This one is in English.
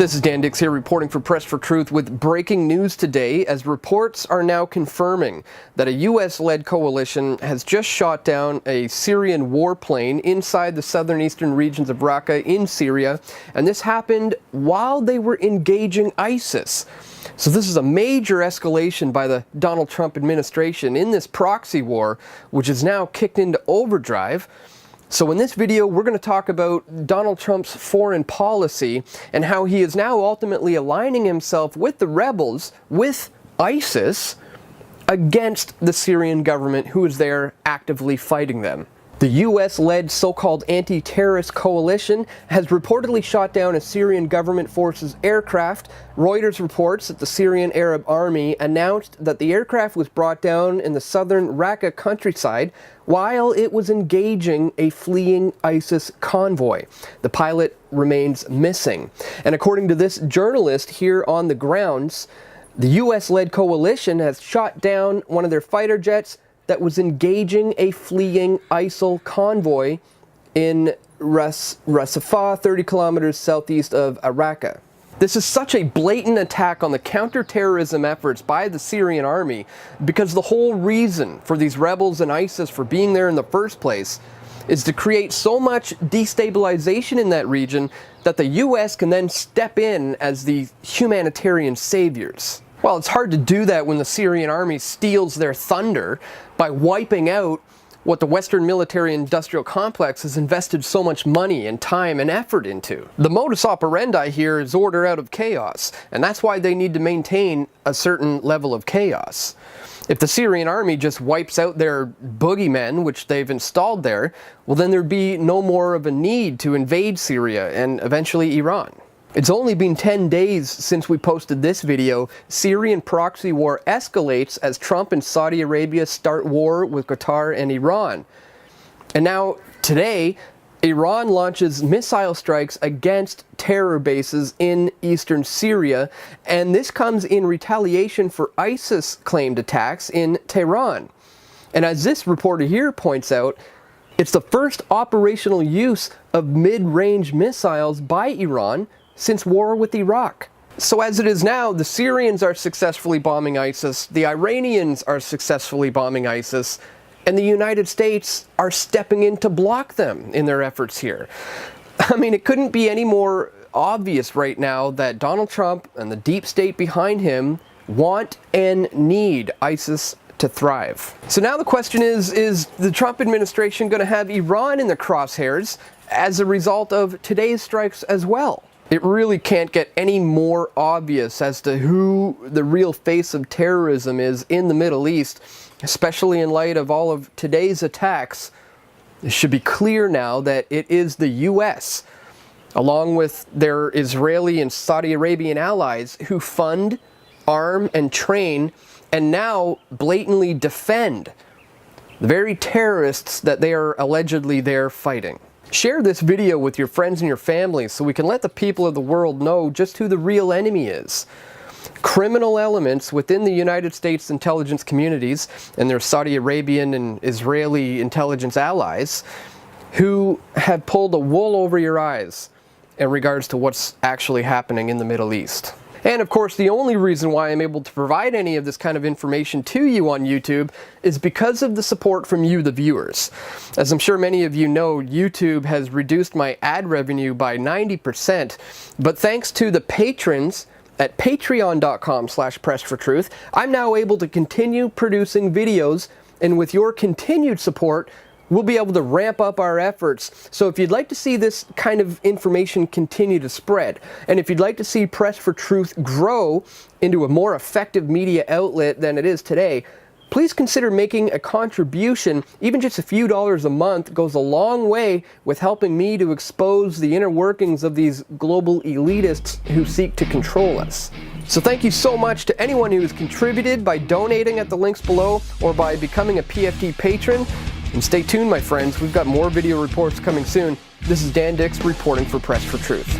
This is Dan Dix here reporting for Press for Truth with breaking news today, as reports are now confirming that a US-led coalition has just shot down a Syrian warplane inside the southern eastern regions of Raqqa in Syria, and this happened while they were engaging ISIS. So this is a major escalation by the Donald Trump administration in this proxy war, which is now kicked into overdrive. So in this video, we're going to talk about Donald Trump's foreign policy and how he is now ultimately aligning himself with the rebels, with ISIS, against the Syrian government who is there actively fighting them. The US-led so-called anti-terrorist coalition has reportedly shot down a Syrian government forces aircraft. Reuters reports that the Syrian Arab Army announced that the aircraft was brought down in the southern Raqqa countryside while it was engaging a fleeing ISIS convoy. The pilot remains missing. And according to this journalist here on the grounds, the US-led coalition has shot down one of their fighter jets that was engaging a fleeing ISIL convoy in Raqqa, 30 kilometers southeast of Raqqa. This is such a blatant attack on the counterterrorism efforts by the Syrian army, because the whole reason for these rebels and ISIS for being there in the first place is to create so much destabilization in that region that the US can then step in as the humanitarian saviors. Well, it's hard to do that when the Syrian army steals their thunder by wiping out what the Western military-industrial complex has invested so much money and time and effort into. The modus operandi here is order out of chaos, and that's why they need to maintain a certain level of chaos. If the Syrian army just wipes out their boogeymen, which they've installed there, well then there'd be no more of a need to invade Syria and eventually Iran. It's only been 10 days since we posted this video. Syrian proxy war escalates as Trump and Saudi Arabia start war with Qatar and Iran. And now, today, Iran launches missile strikes against terror bases in eastern Syria, and this comes in retaliation for ISIS-claimed attacks in Tehran. And as this reporter here points out, it's the first operational use of mid-range missiles by Iran since war with Iraq. So as it is now, the Syrians are successfully bombing ISIS, the Iranians are successfully bombing ISIS, and the United States are stepping in to block them in their efforts here. I mean, it couldn't be any more obvious right now that Donald Trump and the deep state behind him want and need ISIS to thrive. So now the question is the Trump administration going to have Iran in the crosshairs as a result of today's strikes as well? It really can't get any more obvious as to who the real face of terrorism is in the Middle East, especially in light of all of today's attacks. It should be clear now that it is the US, along with their Israeli and Saudi Arabian allies, who fund, arm, and train, and now blatantly defend the very terrorists that they are allegedly there fighting. Share this video with your friends and your family so we can let the people of the world know just who the real enemy is. Criminal elements within the United States intelligence communities and their Saudi Arabian and Israeli intelligence allies who have pulled the wool over your eyes in regards to what's actually happening in the Middle East. And of course, the only reason why I'm able to provide any of this kind of information to you on YouTube is because of the support from you, the viewers. As I'm sure many of you know, YouTube has reduced my ad revenue by 90%, but thanks to the patrons at patreon.com/pressfortruth, I'm now able to continue producing videos, and with your continued support, we'll be able to ramp up our efforts. So if you'd like to see this kind of information continue to spread, and if you'd like to see Press for Truth grow into a more effective media outlet than it is today, please consider making a contribution. Even just a few dollars a month goes a long way with helping me to expose the inner workings of these global elitists who seek to control us. So thank you so much to anyone who has contributed by donating at the links below or by becoming a PFT patron. And stay tuned, my friends, we've got more video reports coming soon. This is Dan Dix reporting for Press for Truth.